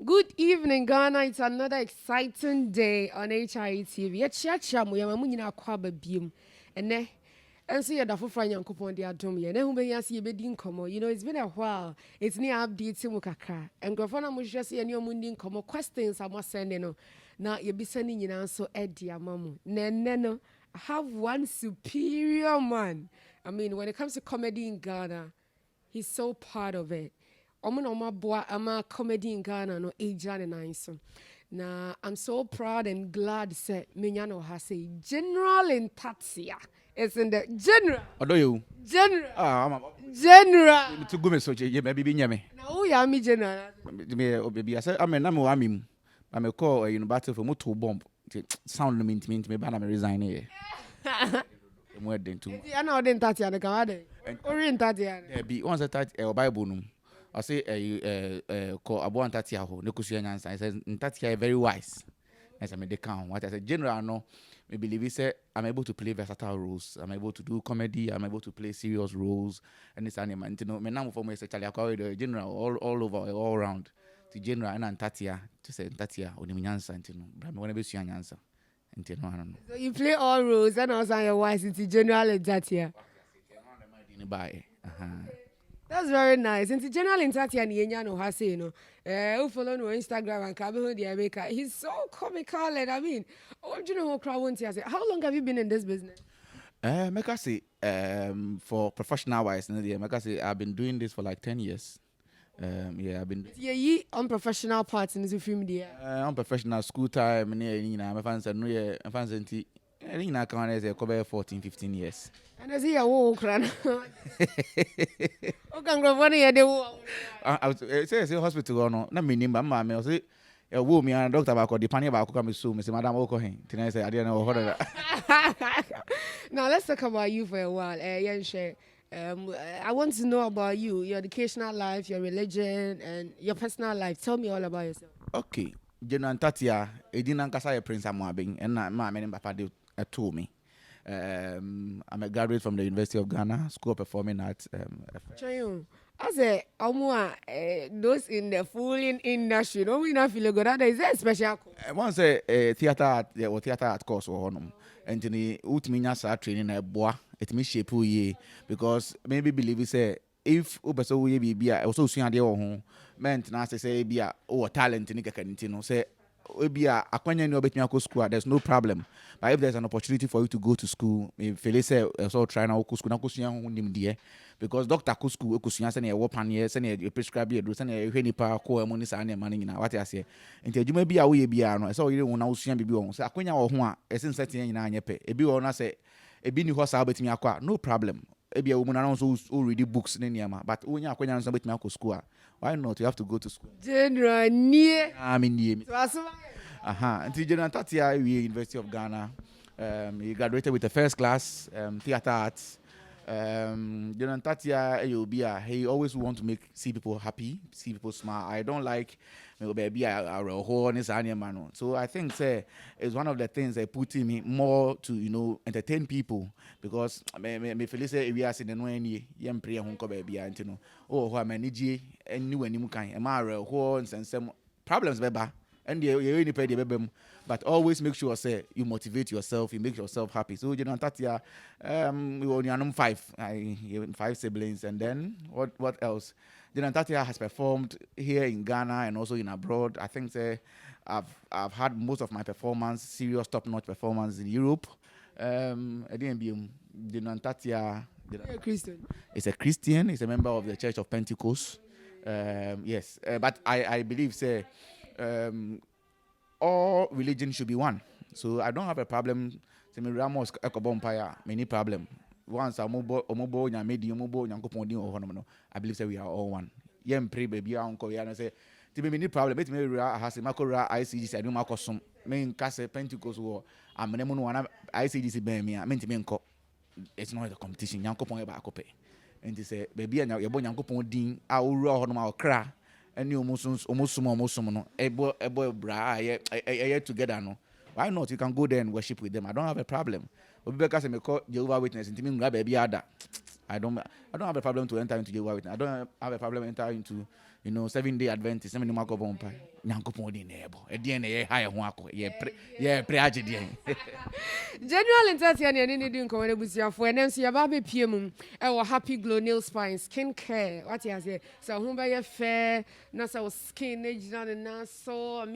Good evening, Ghana. It's another exciting day on HITV. Yɛkyeakyea mo yɛma mo nyinaa akɔ aba biom. Ɛnɛ, ɛnso yɛda foforɔ a Nyankopɔn de adom yɛn. Ɛnɛ ho bɛnya sɛ yɛbɛdi nkɔmmɔ. You know, it's been a while. It's near update mu kakra. Nkurɔfoɔ no a mohwehwɛ sɛ yɛne ɔmo ndi nkɔmmɔ. Questions a moasɛnde no. Na yɛbisa ne nyinaa nso ɛde ama mo. Na ɛnɛ no, I have one superior man. I mean, when it comes to comedy in Ghana, he's so part of it. Ama comedy in Ghana no agent and nice. Now I'm so proud and glad say Minyano has say General Ntatiah. It's in the General. Odo you. General. I'm General. to go me so je maybe be nyame. Now who ya me General? Me obebi I say am na me wa mim. I me call you know battle for motor bomb. Sound me me ba na me resign here. Mo den to. Ya na odin Ntatiah na kan ade. Ori Ntatiah. Be once that Bible no. I say call Abo Ntatiah ho ne kusua nyansa. I say Ntatiah very wise. As I made the count. What I said general no me believe he said I'm able to play versatile roles. I'm able to do comedy. I'm able to play serious roles. And this animal, you know, me now for me say Charlie Akwa the general all over all around. The general and Ntatiah to say Ntatiah oni nyansa you know. But me wanna be sua nyansa. You know I don't know. So you play all roles and also your wife is General Ntatiah. That's very nice. And General Ntatiah Nienya no has say no. Who follow no Instagram and Kabe the America. He's so comical and I mean, oh, do you know how crowd wants to say? How long have you been in this business? Make I say for professional wise, make I say I've been doing this for like 10 years. Yeah, I've been. Yeah, ye unprofessional parts in this film there. Unprofessional school time, my fans are no, yeah, fans and tea. I think I can say cover 14, 15 years. And I see a walk run. Okay, go funny at the wall. I say hospital or no, not me name, my I say a woman and doctor about the panic about coming soon, Miss Madame Okohin. Then I say I didn't know what. Now let's talk about you for a while. I want to know about you, your educational life, your religion, and your personal life. Tell me all about yourself. Okay, Jeneral Ntatiah, Edina Nkasa Prince Amwabing, and my name Papa told me. I'm a graduate from the University of Ghana, School of Performing Arts. I say, those in the fooling industry, don't we not feel good? That is a special. Once a theater art, there was theater art course or honum. And the ultimate start training a boy, it me shape ye because maybe believe say if Ubeso we be also soon at your home, meant na say be a talent in the say. Be a acquaintance no bet me go school. There's no problem. But if there's an opportunity for you to go to school, if Felice so try now go school, na go suya hundim die because doctor go school go suya send e wopan ye send e prescribe e do send e hwe nipa ko money sa na money nyina what I say. Nti adwuma bi a wo ye bia no so you na suya bibi won. Say akwanya wo ho a esen setien nyina anye pe. Ebi wo na say ebi ni ho sa betimi akwa no problem. Ebi a wo na so read books ne niama but wonya akwanya so betimi akwa school. Why not? You have to go to school. General near. I mean, Twaso. Until Jeneral Ntatiah, University of Ghana. He graduated with a first class theater arts. Jeneral Ntatiah, he always want to see people happy, see people smile. I don't like maybe a horn man. So I think it's one of the things that put him more to entertain people because me feel say we are seeing no any yam prayer hunko baby and oh who am niji and new and kan e ma horns and some problems beba and you any pay the baby but always make sure say you motivate yourself, you make yourself happy. So Jeneral Ntatiah we only 5 siblings and then what else? Jeneral Ntatiah has performed here in Ghana and also in abroad. I think I've had most of my performance, serious top-notch performance in Europe. Jeneral Ntatiah is a Christian. He's a member of the Church of Pentecost. Yes, but I believe all religion should be one. So I don't have a problem. Ramos many problem. Once I believe we are all one. Yem pray baby uncle ya say to be many problem it me has makora ICGC I do makosum me nkase Pentecost war am na mu no ICGC ben me me ntime nko it's not a competition yankopon e ba akope enti say baby anya ye bo yankopon din a owura ho no ma okra ene omusum no ebo bra ye together no why not you can go there and worship with them. I don't have a problem. Obibeka say me call Jehovah Witness ntime ngura baby ada I don't have a problem to enter into Jehovah Witness. I don't have a problem entering into 7-day Adventist. Some of them bompa. Nyankopon di nebo. Edie na ye high ho akọ. Ye pre agye General Ntatiah ne ne di nko na busiafo ene nso ya ba be pie mu e wo Happy Glow Nail Spa and Skin Care. What you say? So ho ba ye fair na so skin na gina na so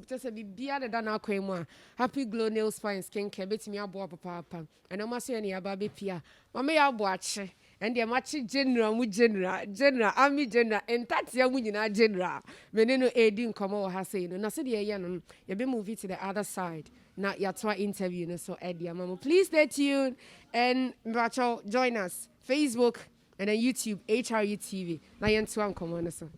just be bia da na akwa mu a Happy Glow Nail Spa and Skin Care betimi abo papa. Ene ma so ne ya ba be pia. Mama ya abo ache. And the match general army general and Ntatiah mu nyina general. Meneno edi nkomo ha say no na so de ye no ye be move it to the other side. Now yatwa interview no so Eddie Mama. Please stay tuned and Mbacho join us Facebook and then YouTube HRU TV. Na yentwa nkomo no so.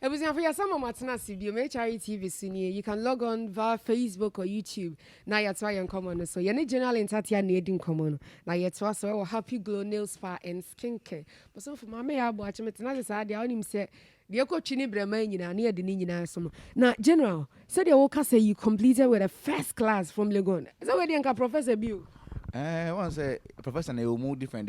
Ebusiafo ya sama matena sibio HRU TV sini. You can log on via Facebook or YouTube. Na yatwa yen komo no so. Ye ne General Ntatiah na edi komo no. Na yatwa so we Happy Glow Nail Spa and Skin Care. But so for mama ya abo achemetena se dia onim se de ko twini brema nyina na ye de ni nyina so. Na General, said you woka say you completed with a first class from Legon. So we dey nka Professor Bill. One say professor na you move different.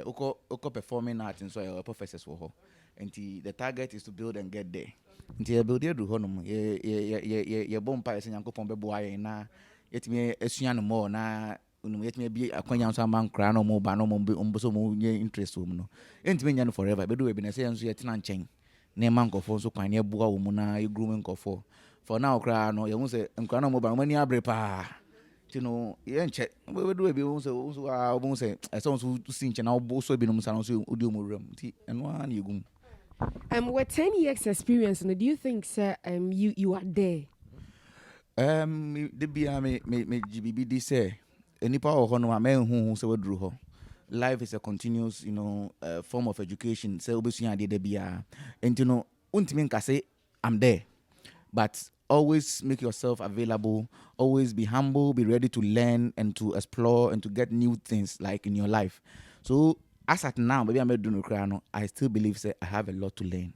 Oko performing art and so your professors for her. And the target is to build and get there. Until you build there do honum ye bomb pa sen yankopon be boaye na yetime esua no more na unum yetime bi akwanya so man kra no mo ba no mo so mo nye interest wo no. Entime nya no forever be do we be na say enso ye tena nchen. Na man nkofo so kwan ye boa wo mu na ye groom nkofo. For now kra no ye hu say nkra no mo ba mani abre pa. you know, yeah, check. We do it. We also say as soon as we see now, also be no more so we do more room. And one you go. With 10 years experience, do you think, sir, you are there? The be me GBB say any power of no man who so drew her. Life is a continuous, form of education. So obviously I did be and you know, ultimately can say I'm there, but always make yourself available. Always be humble, be ready to learn and to explore and to get new things like in your life. So as at now, maybe I'm doing no, I still believe say I have a lot to learn.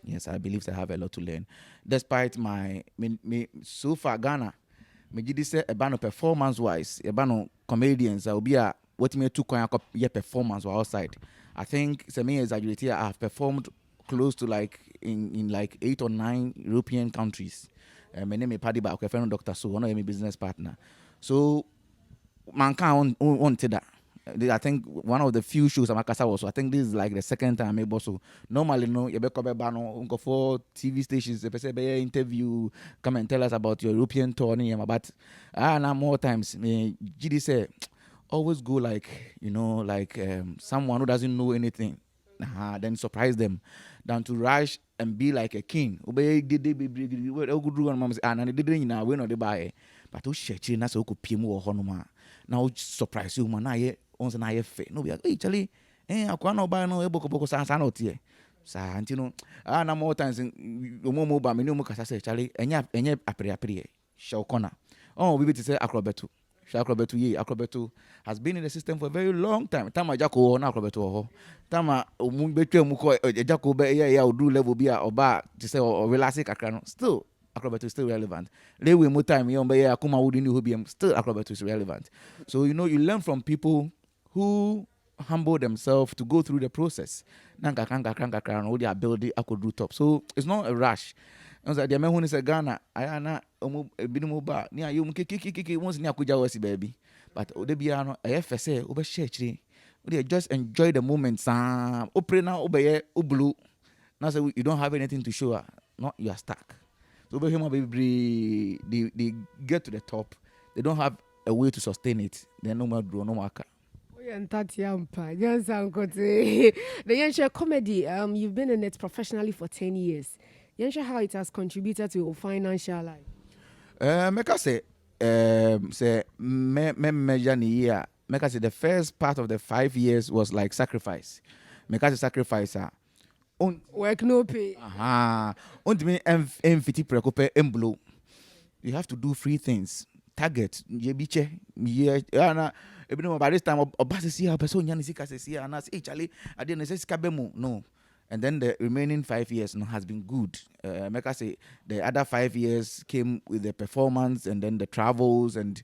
Yes, I believe I have a lot to learn. Despite my me so far Ghana, me did say about performance wise, about comedians, I will be a what me took your performance outside. I think it's a me exaggerate here. I have performed close to like in like 8 or 9 European countries. My name is Paddy Ba, okay, friend Dr. So one of my business partner. So man can't want that. I think one of the few shows I'm was. So I think this is like the second time I'm able. So normally, no, you better go for TV stations. They say interview, come and tell us about your European tour. But now more times, me GD say always go like someone who doesn't know anything. Then surprise them, than to rush and be like a king. Obey did they be good run mom and they didn't know we know the buy. But who shit na so could PM or honoma. Now surprise you man I once an I fe. No be like Charlie, I can't buy no boko sans out here. Sa you know na more times in mobile me no more say Charlie enya apre show corner. Oh we be to say acrobato. Acrobato Acrobato has been in the system for a very long time. Tama Jacko na Acrobato. Tama betwe muko Jacko be ya do level be oba to say or relax kakra. Still Acrobato is still relevant. Lewe mo time yon be ya kuma wudi ni hobiem. Still Acrobato is relevant. So you learn from people who humble themselves to go through the process. Nanka kakra no their ability I could do top. So it's not a rush. The man who is a Ghana, I na binumu ba ni ayo kiki once ni akuja wasi baby. But odebiano FSA obe share just enjoy the moment. Opre na obeye oblu. Now say you don't have anything to show. No, you are stuck. So over here baby they get to the top. They don't have a way to sustain it. They no more draw no more. Ntatiah, just the Yensha comedy. You've been in it professionally for 10 years. Yensha, how it has contributed to your financial life? Make I say measure ni year. Make I say the first part of the 5 years was like sacrifice. Make I say sacrifice. Work no pay. Me M50 preocupe emblo. You have to do 3 things. Target. Yebiche. Yeah. By this time, Obasi person Yanisika says here and I say, Charlie, I didn't say Skabemu. No. And then the remaining 5 years has been good. Make I say the other 5 years came with the performance and then the travels and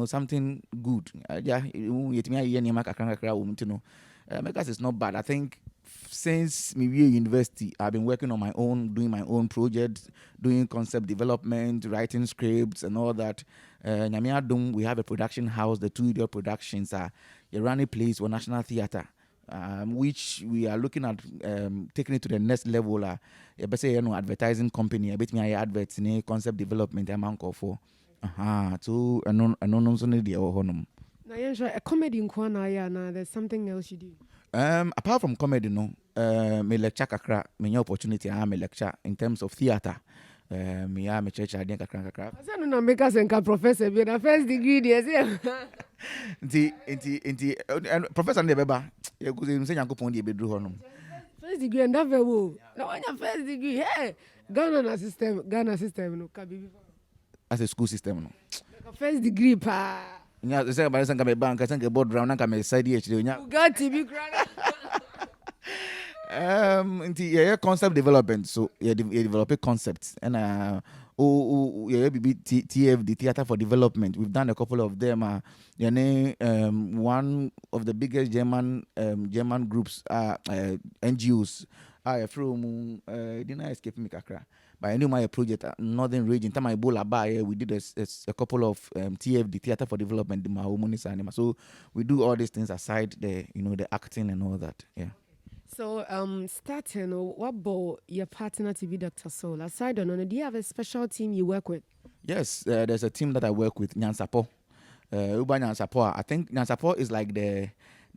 something good. Make I say it's not bad. I think since me university, I've been working on my own, doing my own projects, doing concept development, writing scripts and all that. We have a production house, the 2 Idiot Productions are a running place for National Theatre. Which we are looking at taking it to the next level. Advertising company. I bet me I adverts in concept development. I'm uncle for. So I know so need the honum. Now a comedy in Kwana now. There's something else you do. Apart from comedy, me lecture kakra. Me opportunity. I am a lecture in terms of theatre. Me am a church. I didn't kakra. I said no make us a professor. Be the first degree there. And professor Nebeba. You could say Yanko Pondi bedroom honum. First degree and that very now when your first degree, hey, Ghana system no can be as a school system no. First degree pa. Nya say ba say ka bank say ka board round na ka me side here nya. Got to be crying. Concept development. So you develop concepts and TFD Theater for Development. We've done a couple of them. One of the biggest German groups NGOs. From didn't escape me kakra. But I knew my project Northern Region. Time I bowl we did a couple of TFD Theater for Development. So we do all these things aside the acting and all that. Yeah. So, starting, what about your partner to be Dr. Soul? Aside on, do you have a special team you work with? Yes, there's a team that I work with, Nyansapo. Uba Nyansapo. I think Nyansapo is like the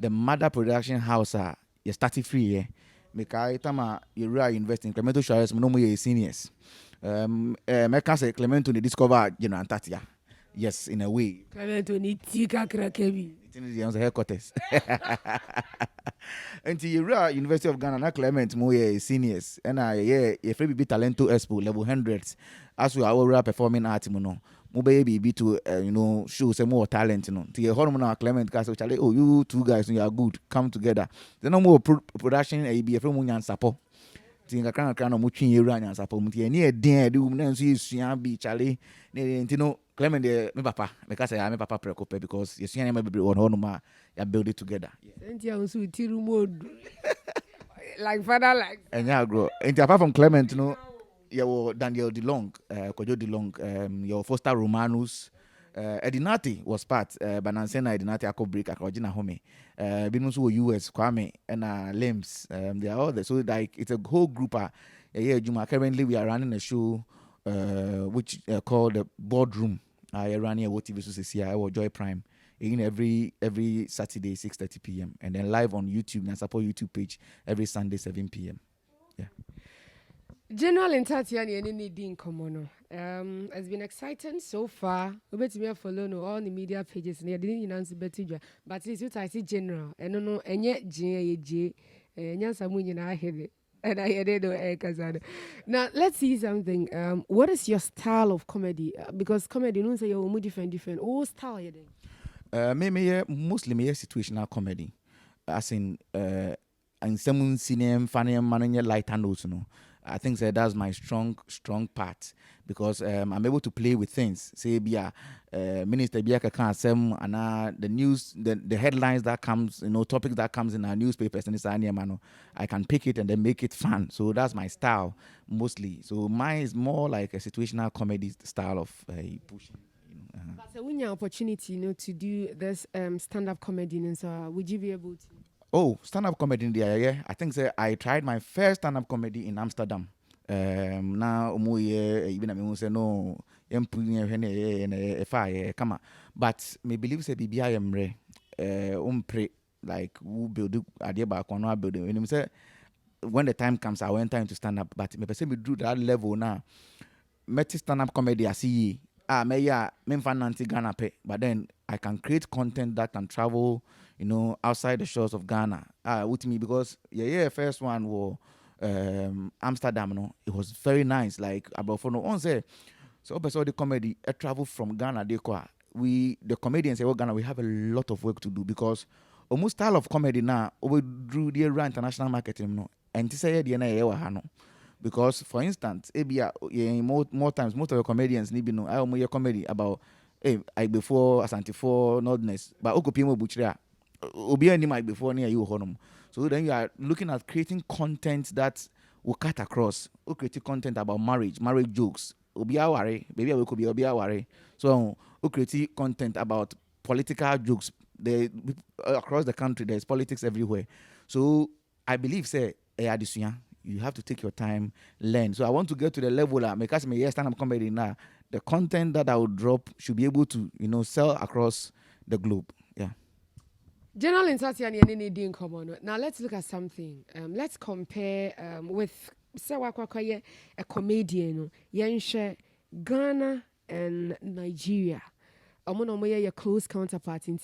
mother production house. You started free. Yeah. Because tama you really invest in Clemento Shires, no more seniors. I can say Clemento they discover Jeneral Ntatiah. Yes, in a way. Clemento ni tika krakebi. It's in the headquarters. Until you real University of Ghana, na Clement more seniors, and if we be Talento Expo level hundreds, as we are all performing art, mo be to show some more talent, To your hormone Clement Castle, Charlie, oh you two guys, you are good, come together. There's no more production, a be from Munyan Sapo. Tinga kana no mutwi yera nya sapo mutie ne den de na nso yesua bi chale ne ntino Clement de me papa because I me papa preoccupy because yesua ne be on hono ma ya build it together. Ntia unso tiru mode. Like father like. Enya grow. Nti apart from Clement you Daniel DeLong, Kojo DeLong, your Foster Romanus, Edinati was part, Banansena Edinati Ako break Akojina Home. Binusu US Kwame and Limbs. They are all there. So like it's a whole group. Juma. Currently we are running a show which called the Boardroom. I run here what TV so or Joy Prime. In every Saturday 6:30 p.m. and then live on YouTube and support YouTube page every Sunday 7 p.m. Yeah. Jeneral Ntatiah ni any din komono. It's been exciting so far. We bet me follow no all the media pages. Ne didn't announce better, but it's what I see general. And no, and yet J. Nyansa munyi na head. And I heard it. Now let's see something. What is your style of comedy? Because comedy, no say you're different. Oh, style you me mostly me situational comedy, as in some cinema, funny man, light handles, I think that's my strong part because I'm able to play with things. Say, Minister Biaka can't say, and the news, the headlines that comes, topics that comes in our newspapers and it's I can pick it and then make it fun. So that's my style mostly. So mine is more like a situational comedy style of pushing. But when you opportunity, to do this stand-up comedy, and so would you be able to? Oh, stand-up comedy in there, yeah. I think I tried my first stand-up comedy in Amsterdam. Now, even I mean, say no, come on. But me believe say BBI am pre like who build idea back on our building. When say when the time comes, I went time to stand up. But me say me do that level now. Met stand-up comedy I see. Me Ghana pay, but then I can create content that can travel, outside the shores of Ghana. With me because first one was Amsterdam. It was very nice. Like about for no one say, so the comedy travel from Ghana. The comedians say, Ghana, we have a lot of work to do because almost style of comedy now we drew the international marketing. And to say the because for instance, more times most of the comedians need to know I am comedy about I before Asante for Nordness, but Okopimo Butchera Obi any mic before near you honum. So then you are looking at creating content that will cut across. Creating content about marriage jokes. Obi aware, baby we could be Obi aware. So creating content about political jokes. Across the country there's politics everywhere. So I believe say you have to take your time, learn. So I want to get to the level that because me stand-up comedy now, the content that I would drop should be able to, sell across the globe. Yeah. Jeneral Ntatiah ni any din komono. Now let's look at something. Let's compare with a comedian. Yenshe Ghana and Nigeria. Your close counterpart in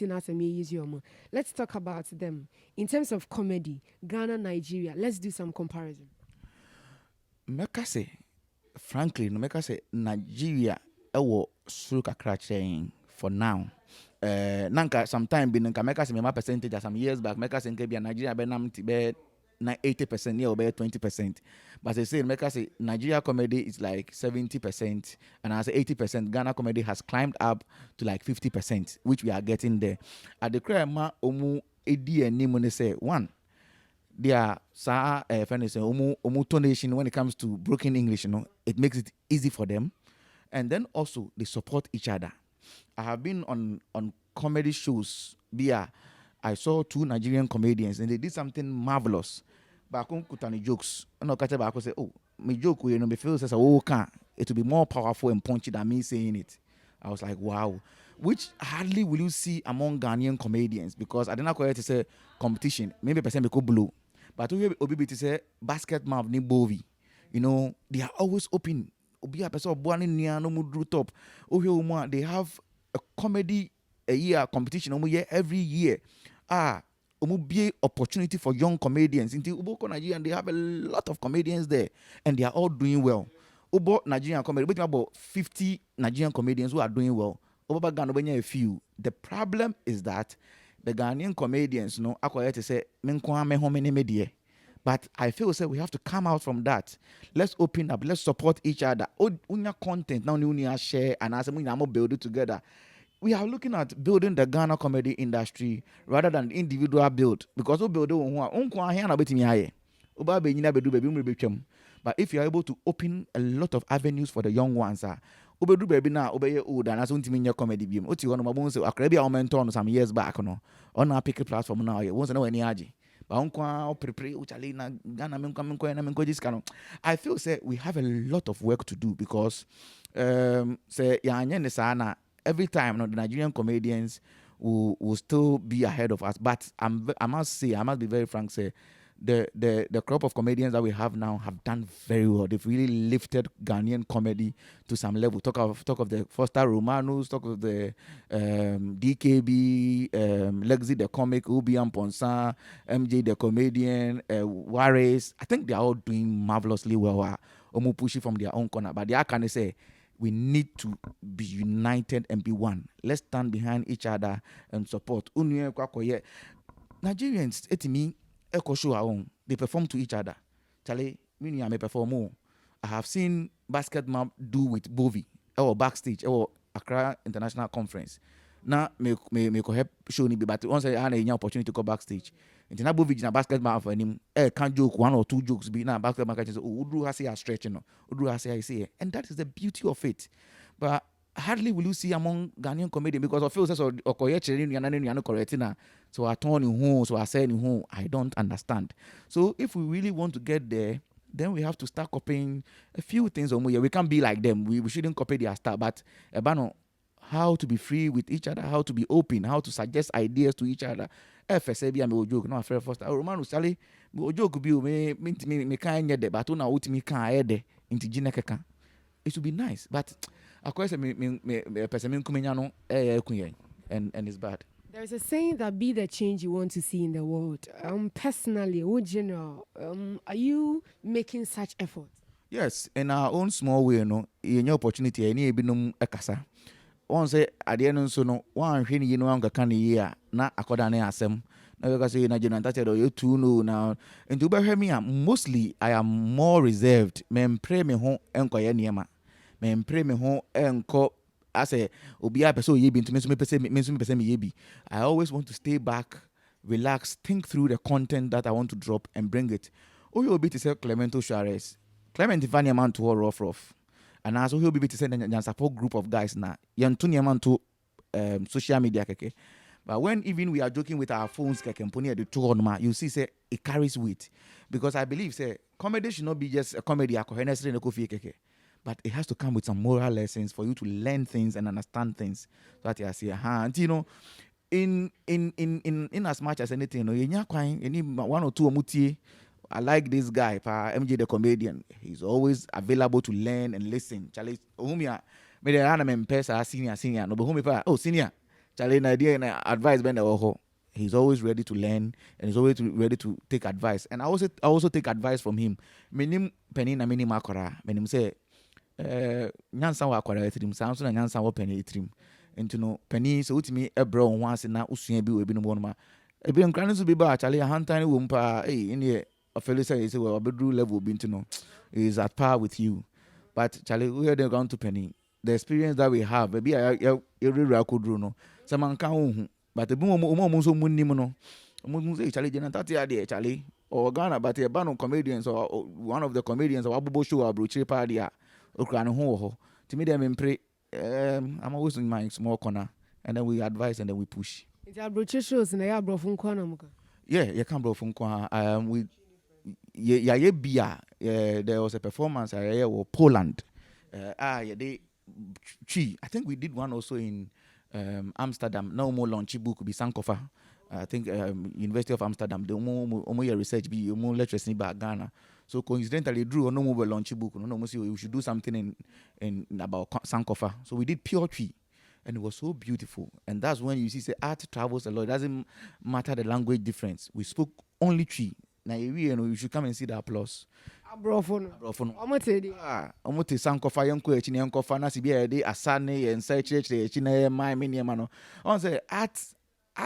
Let's talk about them. In terms of comedy, Ghana, Nigeria, let's do some comparison. Frankly, Nigeria suka crashing for now. Nanka sometime been my percentage some years back, Nigeria be 80% or 20%. But I say Nigeria comedy is like 70%, and as 80%, Ghana comedy has climbed up to like 50%, which we are getting there. At the crema omu edi and say one. Their tonation when it comes to broken English, it makes it easy for them, and then also they support each other. I have been on comedy shows. I saw two Nigerian comedians and they did something marvelous. But I couldn't jokes. No, I could say, my joke, me feel says, it will be more powerful and punchy than me saying it. I was like, wow. which hardly will you see among Ghanaian comedians, because I don't know to say competition. Maybe percent go blue, but we obi to say basket mouth ni bovi. You know, they are always open. Obi a person born in near no mudru top. They have a comedy a year competition every year. Be opportunity for young comedians. In Uboko Nigeria, and they have a lot of comedians there, and they are all doing well. Ubo Nigerian comedy, we about 50 Nigerian comedians who are doing well. Over Ghana, a few. The problem is that the Ghanaian comedians, acquire to say, but I feel we have to come out from that. Let's open up. Let's support each other. Unya content now, unya share, and as we build it together. We are looking at building the Ghana comedy industry rather than individual build, because we build but if you're able to open a lot of avenues for the young ones, obedu baby na obeye old and as unti comedy beam. Oti one mabon say akrabi a mentor some years back on a pick platform now. Once no any aji. But prepare uchale na Ghana menko this kind of. I feel say we have a lot of work to do, because say sana every time the Nigerian comedians will still be ahead of us. But I must be very frank, say the crop of comedians that we have now have done very well. They've really lifted Ghanaian comedy to some level. Talk of the Foster Romanos, talk of the DKB, Lexi the comic, Ubian Ponsa, MJ the comedian, Waris. I think they are all doing marvelously well. Omu pushing from their own corner. But they are kind of say, we need to be united and be one. Let's stand behind each other and support. Nigerians, they perform to each other. Charlie, me I perform more. I have seen basketball do with Bovi or backstage or Accra International Conference. Now me help show ni, but once I had an opportunity to go backstage. Into na Bovi na basketball for him. Can't joke 1 or 2 jokes be na basketball can say Udru has a stretch, Udru has a say, and that is the beauty of it. But hardly will you see among Ghanaian comedians, because of feels or correctina. So I turn in home, so I say in home. I don't understand. So if we really want to get there, then we have to start copying a few things. We can't be like them. We shouldn't copy their style. But how to be free with each other, how to be open, how to suggest ideas to each other. FSAB me joke, no affair first. Roman Sally, me joke be me can't get there, but una ultimate can't add into Jineka. It would be nice, but of course, and it's bad. There's a saying that be the change you want to see in the world. Personally, General, are you making such efforts? Yes, in our own small way, in your opportunity, any binum ekasa. One say at the end so no one thing can year na according asem. Now because you Jeneral Ntatiah you too know now. And to be me, mostly I am more reserved. Men pray me home enko ye niema. Men pray me home enko. I say, Obi a person yebi into me yebi. I always want to stay back, relax, think through the content that I want to drop and bring it. You be to say Clemento Suarez. Clement Ivania man to rough. And also he'll be to say a support group of guys now. Yantunia man to social media keke. But when even we are joking with our phones keke the two on you see say it carries weight. Because I believe say comedy should not be just a comedy keke. But it has to come with some moral lessons for you to learn things and understand things. So that you see, and in as much as anything, any 1 or 2 omutie. I like this guy, MJ the comedian. He's always available to learn and listen. Charlie, Ohumia, me the anime pesa senior. No, but senior. Charlie, idea and advice bend he's always ready to learn and he's always ready to take advice. And I also take advice from him. Minim penny na mini makora. Menim say. Nyansa wa kwara etrim sanso na nyansa wa penny etrim enti no penny so utimi ebro ho ase na usua bi we bi no bo no ma ebi nkran so bi ba actually hantan wo mpa in ofele say we obedru level bi enti no is at par with you, but Charlie we are going to penny the experience that we have maybe every could no se man kan hu but ebi mo so munnim no mo say Charlie Jeneral Ntatiah there Charlie or Ghana but a band of comedians or one of the comedians or abubo show abrochi party to me, them pray. I'm always in my small corner, and then we advise and then we push. It's a broche shows and I have brought from corner. Yeah, you can bro from corner. There was a performance Poland. I think we did one also in Amsterdam. No more launchy book be Sankofa. I think University of Amsterdam. The more research be more literacy by Ghana. So coincidentally, drew no more launchy book. No more we should do something in about Sankofa. So we did pure tree. And it was so beautiful. And that's when you see, say, art travels a lot. It doesn't matter the language difference. We spoke only tree. Now, you should come and see the applause. Abrofono. Omote sankofa yanko echi yanko fa na sibia de asane and say church echi na my many man. On say art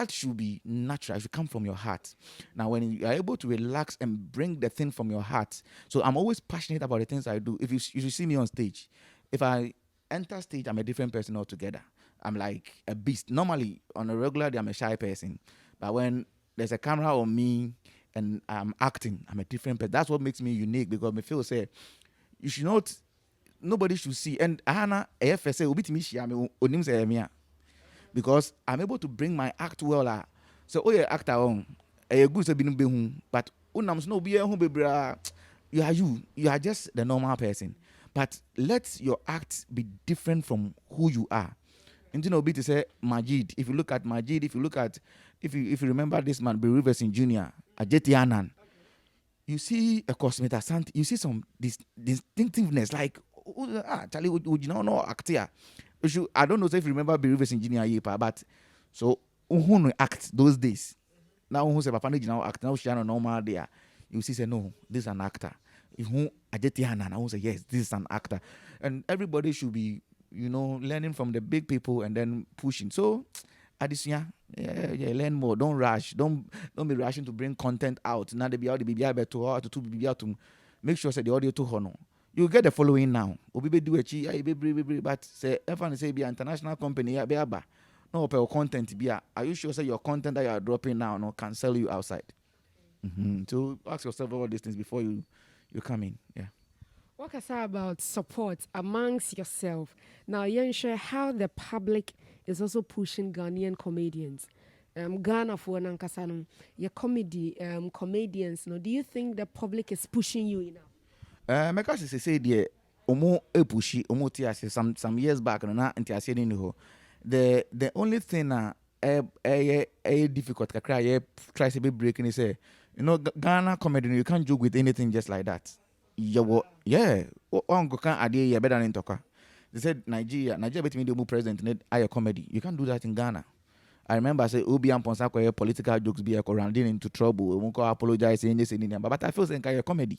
should be natural. It should come from your heart. Now, when you are able to relax and bring the thing from your heart, so I'm always passionate about the things I do. If you should see me on stage, if I enter stage, I'm a different person altogether. I'm like a beast. Normally, on a regular day, I'm a shy person. But when there's a camera on me and I'm acting, I'm a different person. That's what makes me unique because me feel say, you should not, nobody should see. And Hannah, AFSA, because I'm able to bring my act well. So, oh, yeah, actor on. But you are just the normal person. But let your act be different from who you are. And you know, to say Majid. If you look at Majid, if you remember this man, Bill Riverson Jr., Ajeti Anan, you see a cosmetic, you see some distinctiveness, like Charlie, would you know actor? I don't know if you remember Bill Riverson Jr. but so who act those days. Now who say Papa now act now she normal there. You see say no, this is an actor. If who Ajeti Anan, I will say yes, this is an actor, and everybody should be, learning from the big people and then pushing. So, addition, learn more. Don't rush. Don't be rushing to bring content out. Now they be out to make sure say the audio to honor. You get the following now. Obi do but say everyone say be an international company be aba. No per content be. Are you sure say your content that you are dropping now no can sell you outside? Mm-hmm. So ask yourself all these things before you come in. Yeah. What can I say about support amongst yourself? Now, you share how the public is also pushing Ghanaian comedians. Ghana for Nankasano, your comedians. No, do you think the public is pushing you enough? Because say the omo pushy omo tiase some years back na ntiase ni ho. The only thing difficult kakra try to be breaking is say Ghana comedy you can't joke with anything just like that. Yeah. Better than Toka. They said Nigeria between the president and a comedy. You can't do that in Ghana. I remember I said Obi and Ponsako political jokes be running into trouble. We won't apologize saying this and but I feel like a comedy.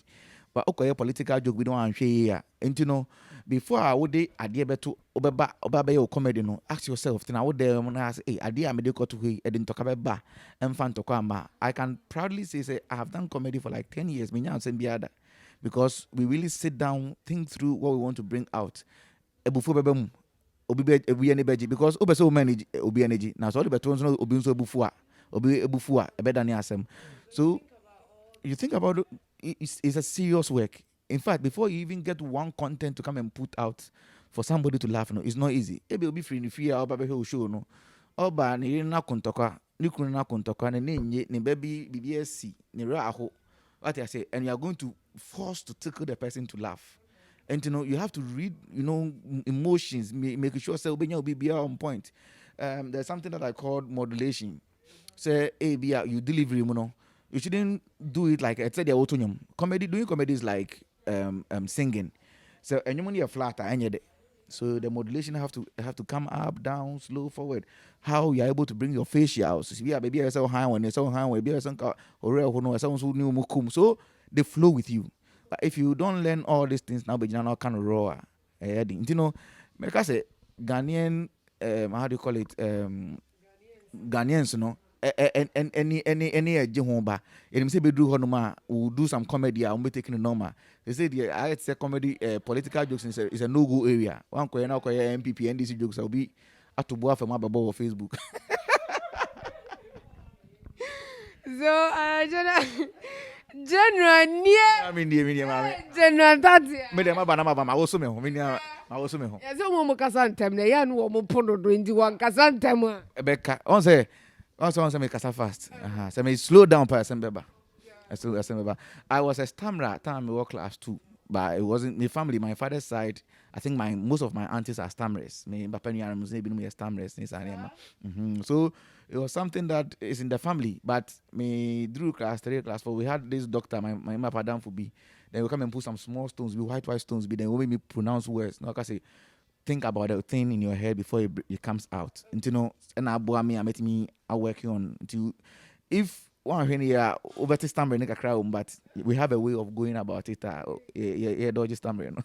But okay, political joke we don't want here. And before I would idea better obaba comedy no. Ask yourself, then I would ask, hey, idea I made to he didn't talk about ba and fan to I can proudly say I have done comedy for like 10 years. Because we really sit down, think through what we want to bring out. Because so many energy. Now so the better so so you think about it's a serious work. In fact, before you even get one content to come and put out for somebody to laugh, it's not easy. It'll be free in fear or show no. Oba ni na kontoka, ni kuna kontoka ni baby BBSC ni raho. What I say, and you are going to force to tickle the person to laugh. And you have to read, emotions, making sure say will be on point. There's something that I call modulation. Say, hey, you delivery, you shouldn't do it like I said the autonomium. Doing comedy is like singing. So and you want your flatter and so the modulation have to come up, down, slow, forward. How you are able to bring your facial. So baby so high when you're so high when you're so so they flow with you. But if you don't learn all these things now, but you're not kind of raw. Like I say, Ghanaian, how do you call it? Ghanaians, and any jehomba. And say bedru honoma will do some comedy. I'll be taking a normal. They say I say comedy, political jokes is a no-go area. One koye na koye MPP NDC jokes. I'll be at to boa from my babo Facebook. So, General General Ntatiah. I also me. Yes, I'm more casantem. They are no more pondo doing the one casantem. Becca, on say make us fast. So me slow down person beba. I was a stammerer time I work class 2. but it wasn't my family. My father's side, I think most of my aunties are stammerers. So it was something that is in the family. But me through class 3, class 4, we had this doctor, my padam for be. Then we come and put some small stones, be white stones, be then we make me pronounce words. Now I say, think about the thing in your head before it comes out. And you know, and I met me working on to if one here over to stammer but we have a way of going about it. Dodgy stammering.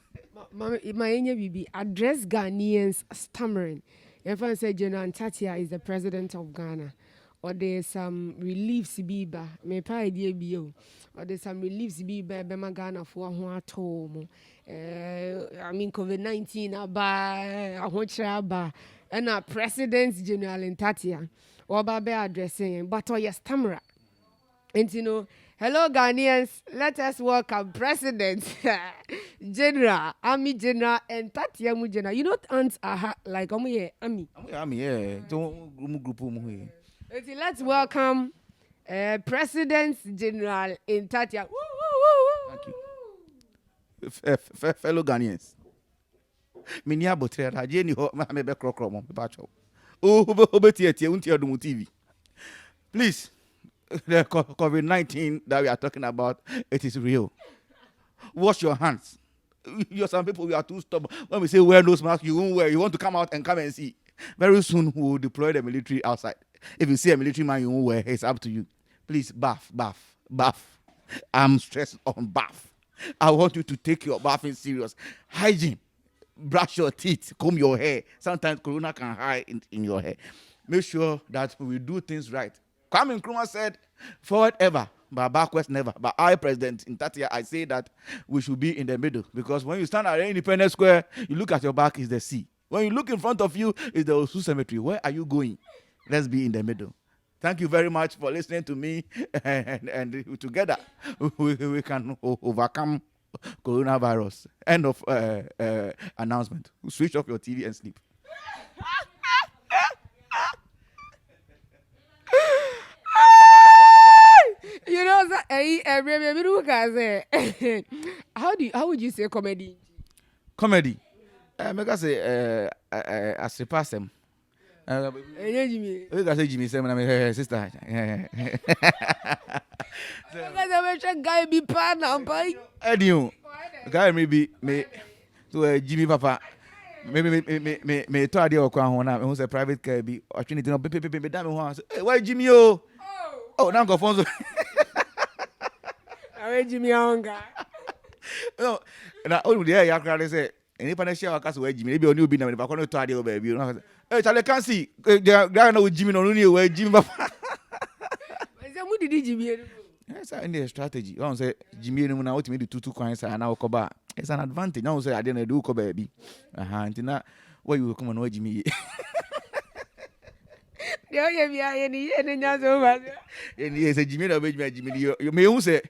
My bibi address Ghanaians stammering. If I say Jeneral Ntatiah is the president of Ghana, or there's some reliefs biba, me pa idea bio, or there's some reliefs biba bema Ghana for one at home. I mean COVID-19 aba, and our president Jeneral Ntatiah, or babe addressing, but or your stammerer. And you know, hello Ghanaians, let us welcome President General Ntatiah General. You know, aunts are like Ami. Yeah. Don't Let's welcome President General Ntatiah. Thank you. Fellow Ghanaians. Minia botre Jenny ho me be krokro mo be pacho. TV. Please. The COVID-19 that we are talking about, it is real. Wash your hands. Some people, we are too stubborn. When we say wear nose mask, you won't wear. You want to come out and come and see. Very soon, we will deploy the military outside. If you see a military man, you won't wear. It's up to you. Please, bath. I'm stressed on bath. I want you to take your bathing serious. Hygiene. Brush your teeth. Comb your hair. Sometimes corona can hide in your hair. Make sure that we do things right. Kwame Nkrumah said, forward ever, but backwards never. But I, President Ntatiah, I say that we should be in the middle. Because when you stand at Independence Square, you look at your back, is the sea. When you look in front of you, is the Osu Cemetery. Where are you going? Let's be in the middle. Thank you very much for listening to me. And together, we can overcome coronavirus. End of announcement. Switch off your TV and sleep. You know, how would you say comedy? Comedy. Make say I surpass them. Jimmy. You can say Jimmy Sam and sister. Guy be partner, boy. Edio. Guy maybe me to Jimmy Papa. Me to ade okwa ho na me hu say private car bi opportunity no be da me ho say why Jimmy o. Oh, now go phone. Where Jimmy Onga? No, na all the ya crowd say any pan share waka so where Jimmy be oni obi na me ba kono to ade o ba bi no. Eh Charlie can see guy na with Jimmy no ni where Jimmy Papa. Say who did Jimmy? Yes, in the strategy. You say Jimmy no na ultimately two coins and now koba. It's an advantage. Now say I didn't do ko baby. Ntina where you come on where Jimmy. Yes, Jimmy, you may say,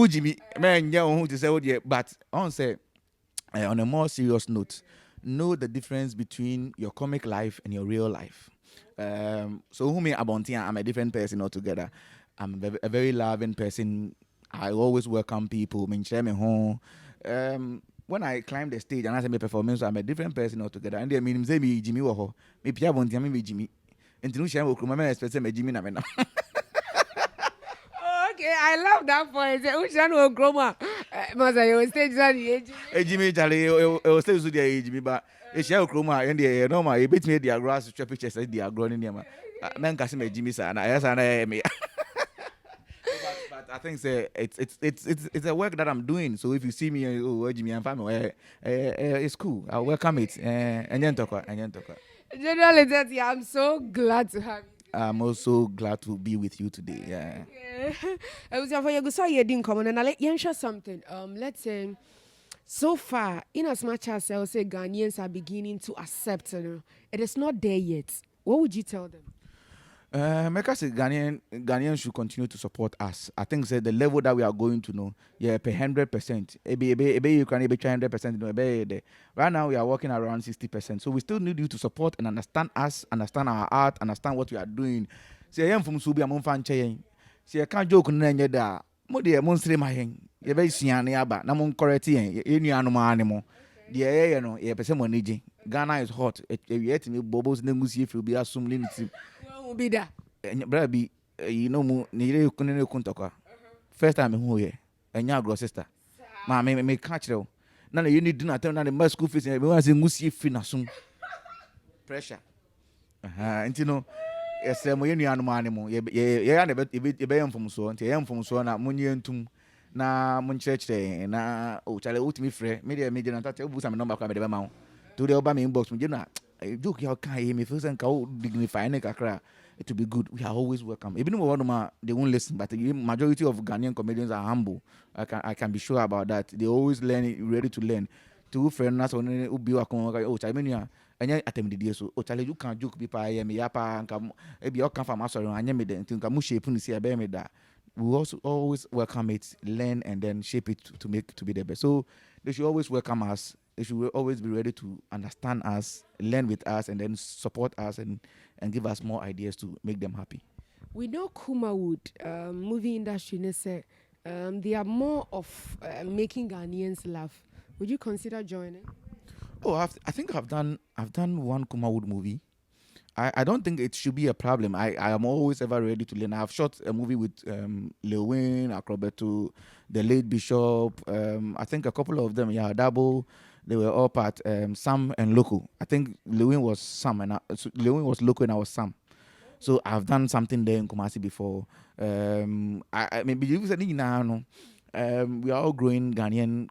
Jimmy, man, you to say, but on say, on a more serious note, know the difference between your comic life and your real life. So, who may Abontia, I'm a different person altogether. I'm a very loving person. I always welcome people. When I climb the stage and I say my performance, I'm a different person altogether. And they mean, say me Jimmy Woho, me Pia Bontia, me Jimmy. Okay, I love that point. Ushan will grow up. Mother, you stage Jimmy Charlie, stay with the Jimmy, but it's your chroma and the normal. You beat me the grass, pictures, they are growing in your man. Casimir Jimmy, son. Yes, and I am. But I think it's a work that I'm doing. So if you see me, Jimmy and family, it's cool. I'll welcome it. And then talk. General Ntatiah, I'm so glad to have you. I'm also glad to be with you today. Yeah. I was for you go say you didn't come on and I'll let you share something. Let's say so far, in as much as I will say Ghanaians are beginning to accept, it is not there yet. What would you tell them? Make us say Ghanaians should continue to support us. I think the level that we are going to know, per 100%. You can try 100%. Right now we are working around 60%. So we still need you to support and understand us, understand our art, understand what we are doing. See, I am from Subi, I'm fan chain. See, I can't joke on any da. Modi a monster my hen. ye be sua na aba na mo correct yen ye nuanu ma animo de ye no ye pese mo niji Ghana is hot we yet me bobos na ngusie fi obi asum le ntim wo bi da bra bi you know mu ni re kunene kuntokwa first time hu ye enya agro sister ma me catch you na you need dinner time na the school fees me wan say ngusie fi na sum pressure nti no ese mo ye nuanu ma animo ye ya na be yemfom so nti yemfom so na munye ntum na munchechre na o chale ultimi frɛ me de Jeneral Ntatiah o busa me number kwa me de be ma wo to the oba me inbox me na joke ya kan he me feel say ka o dignify ne kakra it will be good. We are always welcome. Even if they won't listen, but the majority of Ghanaian comedians are humble. I can be sure about that. They always ready to learn. To friends on ubi wa oh chamenia anya atemdidie so o challenge you can joke people I me yapa nka e bi o kan fam asori anya me den nka mu shape ni see e be me da. We also always welcome it, learn and then shape it to make to be the best. So they should always welcome us. They should always be ready to understand us, learn with us, and then support us and give us more ideas to make them happy. We know Kumawood, movie industry, they are more of making Ghanaians laugh. Would you consider joining? Oh, I think I've done one Kumawood movie. I don't think it should be a problem. I am always ever ready to learn. I've shot a movie with Lil Wayne, Acrobato, the late Bishop. I think a couple of them, Double. They were all part Sam and Loco. I think Lil Wayne was Sam and Lil Wayne was Loco and I was Sam. So I've done something there in Kumasi before. I maybe you said now. We are all growing Ghanaian.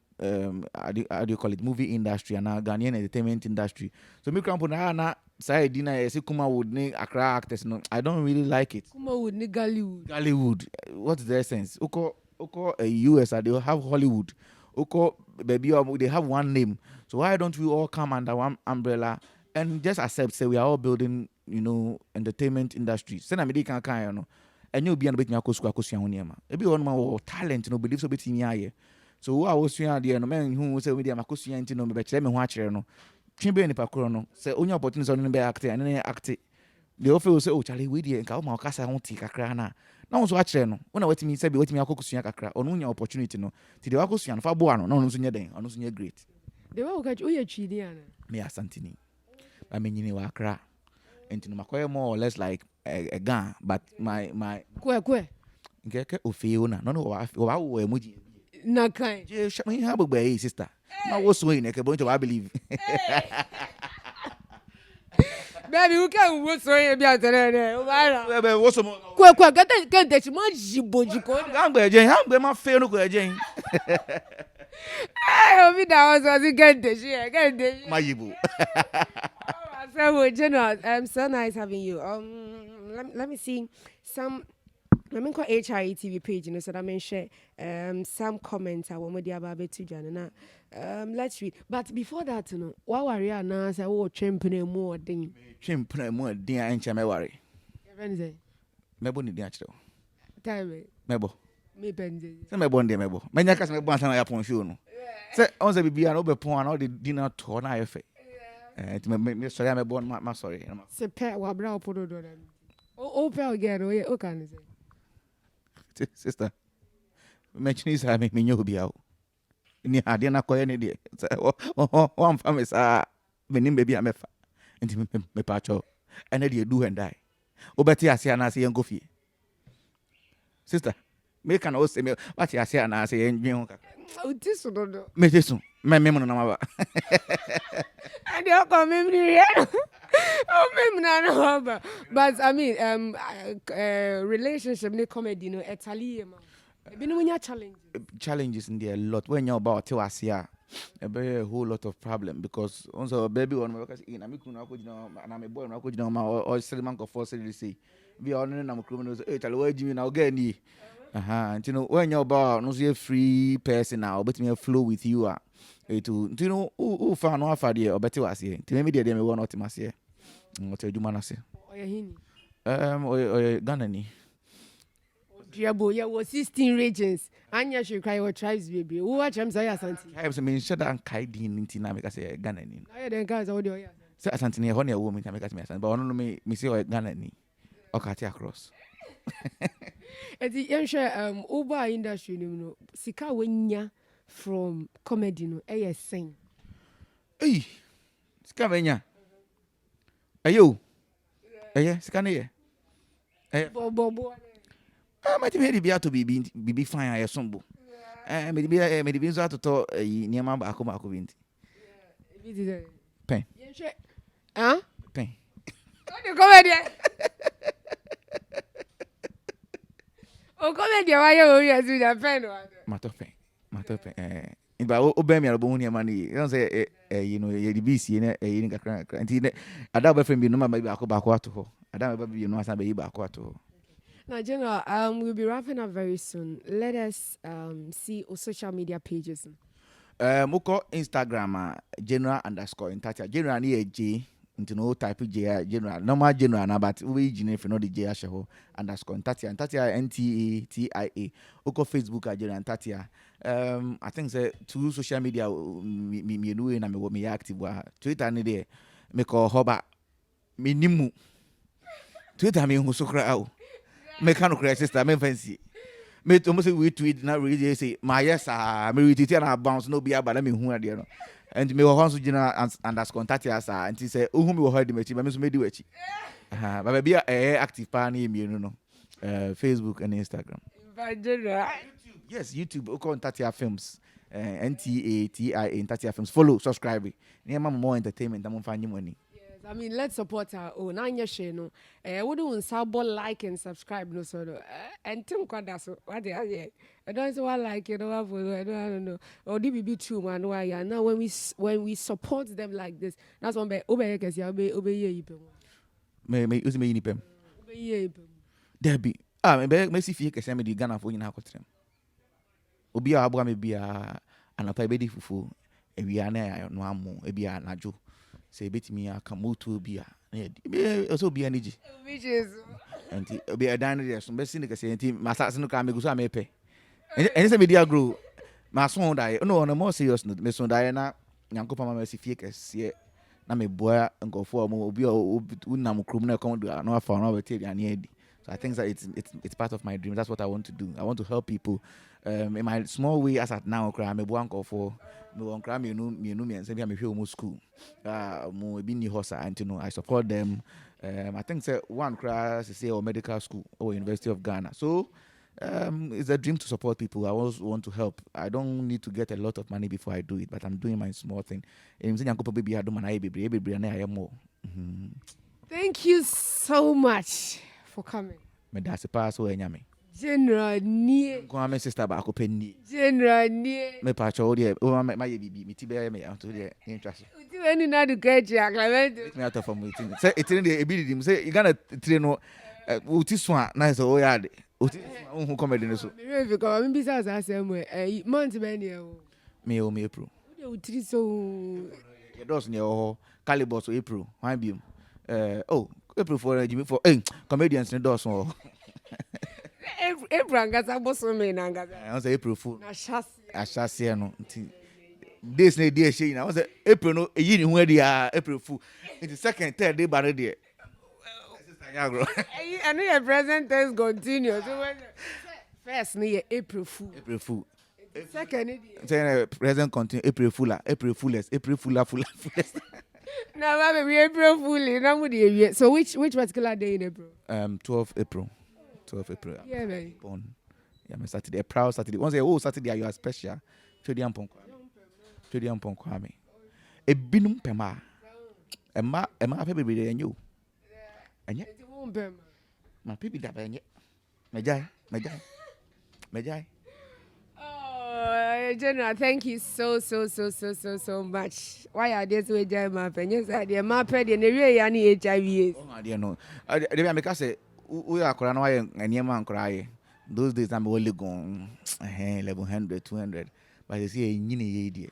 How do you call it? Movie industry and Ghanaian entertainment industry. So me cramp na say dinner say Kumawood ni Accra actors. No, I don't really like it. Kumawood ni Gallywood. Gallywood. What's the essence? Oko US they have Hollywood. Oko baby they have one name. So why don't we all come under one umbrella and just accept say we are all building, entertainment industry. Say na me dey kan and you be an bit nyako school akosia ho niam. E be one man talent no believe so betimi aye. So who I was sua there no man who say we dey makosia nti no be kire me ho akire no. Twen be nipa koro no. Say onya opportunity no be act and na act. They offer say oh Charlie we dey nka o ma okasa ho ti kakra na. Na won so akire no. Wona wetimi say be wetimi akokosua kakra. Ono nya opportunity no. Ti dey akosua no fa bo ano na ono so nya den. Ono so nya great. They were okay. Oh, you're cheating, Anna. Me asantini. I mean, you know, Accra. And to my more or less like a gun, but my Kwe. Get Ophiona. No, we muji. Nakai. You shut me have a sister. I was so in a bunch of I believe. Baby, who can what's so about there? What's some Kwe, get that much bojiko. I'm going my fair no Jane. I hope that was get the My yibu. So, General, so nice having you. Let me see some. I mean, called HIE TV page, so that I share some comments. I want to about to Jana. Let's read. But before that, what worry I now say, oh, champion more thing. Champion more dear and worry. Wednesday. Mebo ni diachro. Time. Mebo. Me benze. Say mebo ndi mebo. Menya kase mebo ansa na ya pon show no. Say on say bibia no be pon and all the dinner to na efe. Me sorry I'm born my sorry. Se pe wa bra opodo do na. O pe again o kan say. Sister. Me Chinese ha me nyo bia o. Ni ade na koye ne de. O am fa me sa me nim baby amefa. Enti me pa cho. Ene de do and die. Obeti ase na ase yenko fie. Sister, me can also say me what you say na ase yen ho kaka. O ti so do. Me ti so. Me mo na ma ba. And you come me oh me na no ba. But I mean relationship ni comedy no Italy ma. E bi no nya Challenges in there a lot. When you about to asia a whole lot of problem because also baby one because in amiku na ko jina na me boy na ko jina ma or man ko force to say be on na criminal say Charlie why Jimmy now get ni when you about no say free person now but me flow with you to who fan no afa there obeti wase ti me there me won not mase what aduma na se hini Ghana ni Diabo, yeah, was 16 regions. Anya should cry or tribes, baby. Who are James Asanti? I have mean, shut down Kaidin in Tina because say Ghana. I then guys, audio. So Asantini, honey, a woman can make us mess, but only me see Ghana or Katia Cross. Eti yɛnhwɛ Uber industry no sika wenya from comedy no sing. Hey, sika menya. Ayo. Sika ne ye. Bo. Ma ti me di bia to bibi fine aye sombo. Me di bi nso atoto niam ba akoma binti. Pen. Yɛnhwɛ Pen. What the comedy? O comedy wa ye o yes with the pen one. Mato pen. Ba o be mi arabo hu niam na yi. You say you know ye di bi sie na ni kakra. Nti ada ba friend bi no ma ba akoma ato ho. Ada ba bi no asa ba yi ba akoma ato ho. Now, General, we'll be wrapping up very soon. Let us see our social media pages. Moko Instagram Jeneral _Ntatiah. General ni J into no type J General. Normal General na but we General for no the J asho _Ntatiah. Ntatiah Ntatiah. Oko Facebook Jeneral Ntatiah. I think say two social media me no na me active wa. Twitter ni there. Me call hoba me nimu. Twitter me hu so kra me can no sister me fancy. Me to say we tweet na really say my yes me retweet na bounce no be about me hu ade no. And me ho so Jeneral _Ntatiah sa and say ohu me wo hard me chi me so me di wachi. But be active pa na emienu no. Facebook and Instagram. Yes, YouTube Oko Ntatiah Films. Ntatiah Ntatiah Films. Follow, subscribe. Near more entertainment I'm finding money. I mean, let's support our own. Anya no. We do sabo like and subscribe no so. And Tim Kwadaso, what they are here. I don't say what like you know. I don't know. Or DBB true man. Why? Now when we support them like this, that's one. Obey because you obey ye. Me use me inipem. Obey ye. Debbie. Me see fie kese me di Ghana fo nyina akotrem. Obi a abo me bia anapa be di fufu. Ewia na no amo. Ebia najo. Say betimi aka moto bia na also bia niji enti obi adan there so be sin ke say enti masase no ka me guso amepe eni say media grow ma so dai no more serious no me so dai na nyankopa ma si fie kese na me boa nkofo mo obi unam krom na come do no afa no be adi edi. So I think that it's part of my dream. That's what I want to do. I want to help people in my small way as at now. I'm a boy for me won cry me and say me hwe almost school. Mo be ni hosa and you know I support them. I think say one cry say or medical school or University of Ghana. So it's a dream to support people. I always want to help. I don't need to get a lot of money before I do it, but I'm doing my small thing. Thank you so much for coming. Me da se pass o enya me. General nie. Ko my sister ba ko penni. General nie. Me pa cho de o ma ye bibi me ti be me to de interest. Uti weni na do get ya Clement. Me out from meeting. Say etin de e bi dim say you gonna train no uti so a na so o ya de. Uti hu comedy no so. Me we ko me bisa sa asem e month be ne o. Me o me April. Uti so Ye dos ne o caliber so April. Why be April for Jimmy for comedians in Dawson. April ngasa boso me na ngasa. I say April Fool. Na chassis. A chassis no. This na dey shey na. I say April no eyi ni hu dia April Fool. It is second third day bare there. Sister Nyagro. I know your present tense continue. So when first ni April Fool. April Fool. Second ni. Say present continue April Fooler, April Foolers, April Foolers. Now we April Fool. Now we so which particular day in April? 12 April. 12 April. Yeah, man. Born. Yeah, my Saturday. A proud Saturday. Once Saturday you are special. Twedi ampon kwa me. E binum pema. Emma pe bebe de enyo. Enye. Ma pe bi da ba enye. Mejai. Oh, General, thank you so much. Why are they so jai ma pe? Yes, I dey ma pe dey na wie ya ni HIV. Oh, I dey no. Dey make say we akora na why eniema ankora ye. Those days I'm only gone 1100 200 but you see nyini ye die.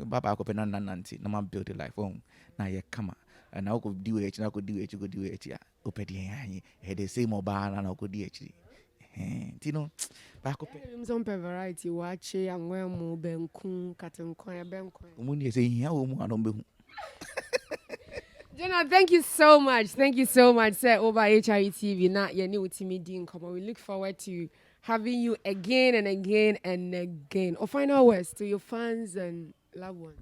Baba akope na nanti na man build a life home. Na ye kama. And I could do it, na could do it, you could do it ya. Opedi yan. He dey say mobile na could do it. Tino back up some variety watch and where mo benku katenkwan benku omuni say hia wo mu adombe hu Jenna, thank you so much. Thank you so much, sir. Over HRE TV, not your new Timmy come on. We look forward to having you again and again and again. Or final words to your fans and loved ones.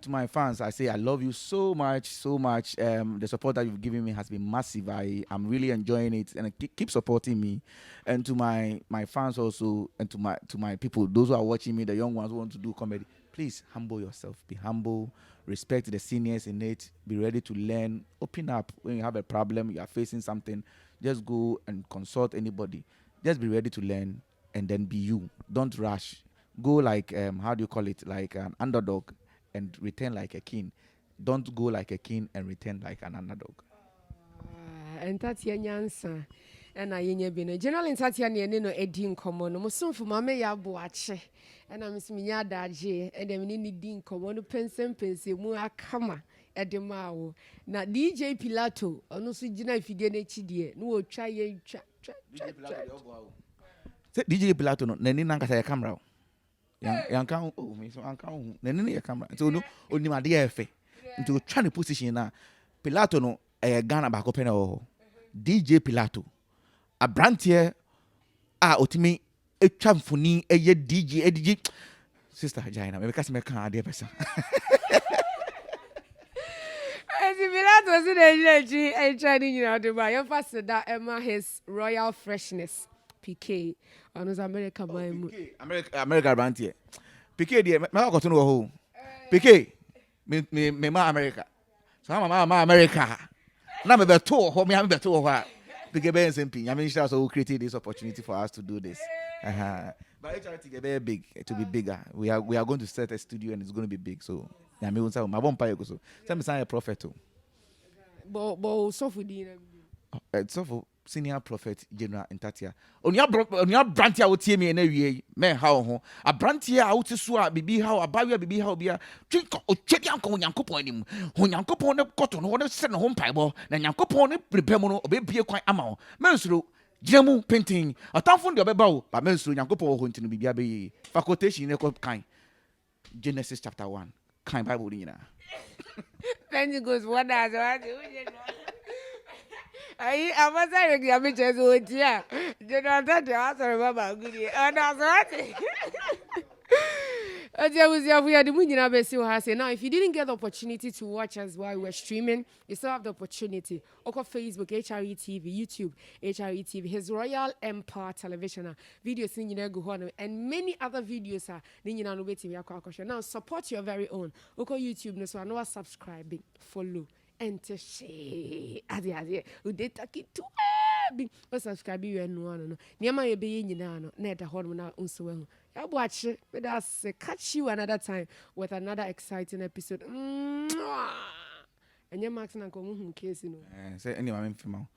To my fans, I say I love you so much, so much. The support that you've given me has been massive. I'm really enjoying it, and keep supporting me. And to my fans also, and to my people, those who are watching me, the young ones who want to do comedy, please humble yourself. Be humble. Respect the seniors in it. Be ready to learn. Open up when you have a problem, you are facing something. Just go and consult anybody. Just be ready to learn, and then be you. Don't rush. Go like how do you call it? Like an underdog and return like a king. Don't go like a king and return like an underdog. Ntatiah nyansa. And I yenye General Ntatiah ne no edi nkomo no musumfu mame ya boache. And I'm minya daje and them ni di nkomo no pense mu akama edemawo. Na DJ Pilato onu so gina ifide na chidie no otwa ye twa. DJ Pilato no nani nankasa ya camera. Yang kan oh me so ankan nani ya camera. So no oni ma de efe. Nti twa ne position na Pilato no Ghana ba ko pena ho. DJ Pilato abrantie a otimi etwa mfoni eye DJ sister Jaina me kasi me kan ade person. Pilato was in the Chinese, you know, Dubai. You first that Emma his royal freshness. PK on his America boy. America abrantie. PK dey me ko to no ho. PK me ma America. So ma America. Na me beto ho me beto ho. PK be SMP. I mean, so created this opportunity for us to do this. But HRT get very big to be bigger. We are going to set a studio and it's going to be big. So I mean, my bomb pay so. Tell me, sign a prophet too. But so for dinner. So for senior prophet Jeneral Ntatiah. On your brantia would see me in a way. Me how ho. A brantia out to swa bibi how a barrier bibi how be a drink or check uncle Yankopon him. When Yankopon cotton, what send home pieball, then Yankopon prepare mono or be quite amount. Mensru. Jemu painting a town from the Bible, but Mensru Yankopo hunting to be a facultation in a kind. Genesis chapter 1. Kind Bible in Then it goes one as I was saying, I'm just with you. General Ntatiah, I remember good year. And that's what. We are the Munina now. If you didn't get the opportunity to watch us while we were streaming, you still have the opportunity. Oko Facebook, HRE TV, YouTube, HRE TV, His Royal Empire Television, videos in and many other videos are now support your very own. Oko YouTube, so I know subscribing, follow. Enter she ade we take it to big subscribe you no niam ye be nyina no na da ho na unso hu ya bo ache we da say catch you another time with another exciting episode enye max na ko mu hu case no say any ma me fima